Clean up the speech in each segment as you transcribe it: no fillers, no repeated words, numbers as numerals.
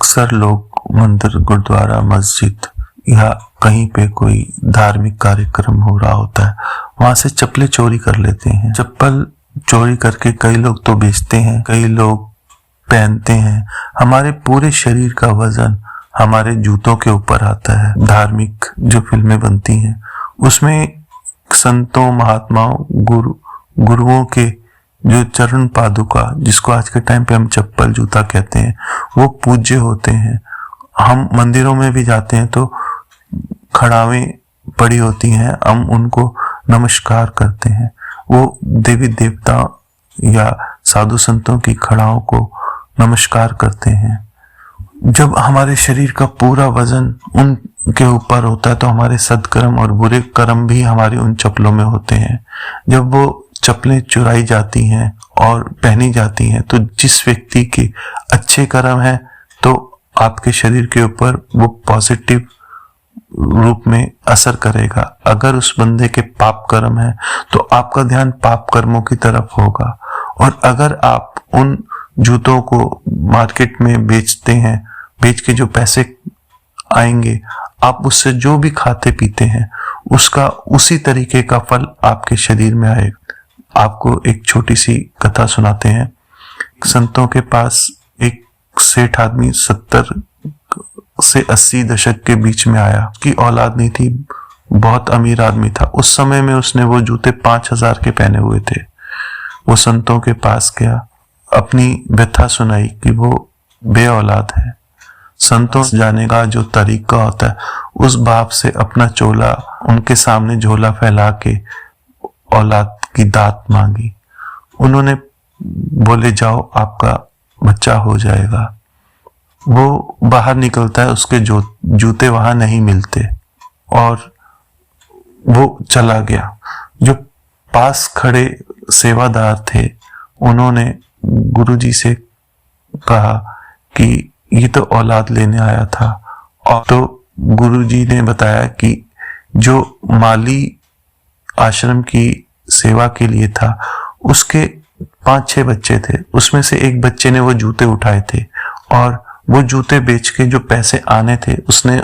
अक्सर लोग मंदिर, गुरुद्वारा, मस्जिद या कहीं पे कोई धार्मिक कार्यक्रम हो रहा होता है, वहां से चप्पलें चोरी कर लेते हैं। चप्पल चोरी करके कई लोग तो बेचते हैं, कई लोग पहनते हैं। हमारे पूरे शरीर का वजन हमारे जूतों के ऊपर आता है। धार्मिक जो फिल्में बनती हैं उसमें संतों, महात्माओं, गुरुओं के जो चरण पादुका, जिसको आज के टाइम पे हम चप्पल, जूता कहते हैं, वो पूज्य होते हैं। हम मंदिरों में भी जाते हैं तो खड़ावें पड़ी होती हैं, हम उनको नमस्कार करते हैं। वो देवी देवता या साधु संतों की खड़ाओं को नमस्कार करते हैं। जब हमारे शरीर का पूरा वजन उनके ऊपर होता है तो हमारे सद्कर्म और बुरे कर्म भी हमारे उन चप्पलों में होते हैं। जब वो चप्पलें चुराई जाती हैं और पहनी जाती हैं तो जिस व्यक्ति के अच्छे कर्म हैं तो आपके शरीर के ऊपर वो पॉजिटिव रूप में असर करेगा। अगर उस बंदे के पाप कर्म है तो आपका ध्यान पाप कर्मों की तरफ होगा। और अगर आप उन जूतों को मार्केट में बेचते हैं, बेच के जो पैसे आएंगे, आप उससे जो भी खाते पीते हैं उसका उसी तरीके का फल आपके शरीर में आएगा। आपको एक छोटी सी कथा सुनाते हैं। संतों के पास एक सेठ आदमी 70 से 80 दशक के बीच में आया। उसकी औलाद नहीं थी, बहुत अमीर आदमी था। उस समय में उसने वो जूते 5000 के पहने हुए थे। वो संतों के पास गया, अपनी व्यथा सुनाई कि वो बे औलाद है। संतों से जाने का जो तरीका होता है, उस बाप से अपना चोला उनके सामने झोला फैला के औलाद की दात मांगी। उन्होंने बोले जाओ आपका बच्चा हो जाएगा। वो बाहर निकलता है, उसके जूते वहां नहीं मिलते और वो चला गया। जो पास खड़े सेवादार थे उन्होंने गुरुजी से कहा कि ये तो औलाद लेने आया था। और तो गुरुजी ने बताया कि जो माली आश्रम की सेवा के लिए था उसके 5-6 बच्चे थे। उसमें से एक बच्चे ने वो जूते उठाए थे और वो जूते बेच के जो पैसे आने थे उसने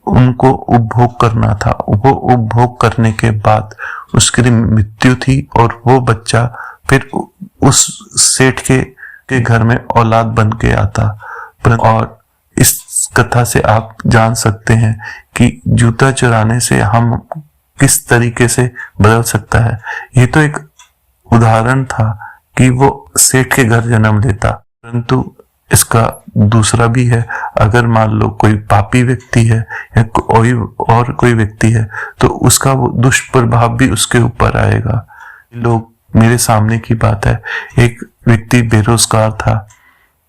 उनको उपभोग करना था। वो उपभोग करने के बाद उसकी मृत्यु थी और वो बच्चा फिर उस सेठ के घर में औलाद बन के आता। और इस कथा से आप जान सकते हैं कि जूता चुराने से हम किस तरीके से बदल सकता है। ये तो एक उदाहरण था कि वो सेठ के घर जन्म लेता, परंतु इसका दूसरा भी है। अगर मान लो कोई पापी व्यक्ति है या कोई व्यक्ति है तो उसका वो दुष्प्रभाव भी उसके ऊपर आएगा। लोग, मेरे सामने की बात है, एक व्यक्ति बेरोजगार था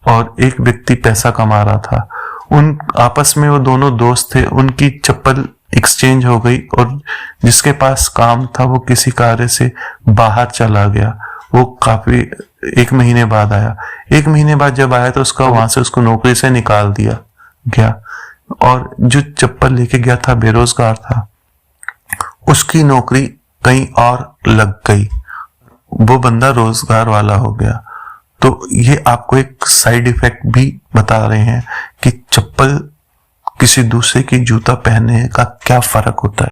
और एक व्यक्ति पैसा कमा रहा था। उन आपस में वो दोनों दोस्त थे, उनकी चप्पल एक्सचेंज हो गई और जिसके पास काम था वो किसी कार्य से बाहर चला गया। वो काफी 1 महीने बाद आया। 1 महीने बाद जब आया तो उसका वहां से उसको नौकरी से निकाल दिया गया और जो चप्पल लेके गया था, बेरोजगार था, उसकी नौकरी कहीं और लग गई। वो बंदा रोजगार वाला हो गया। तो ये आपको एक साइड इफेक्ट भी बता रहे हैं कि चप्पल किसी दूसरे की जूता पहनने का क्या फर्क होता है।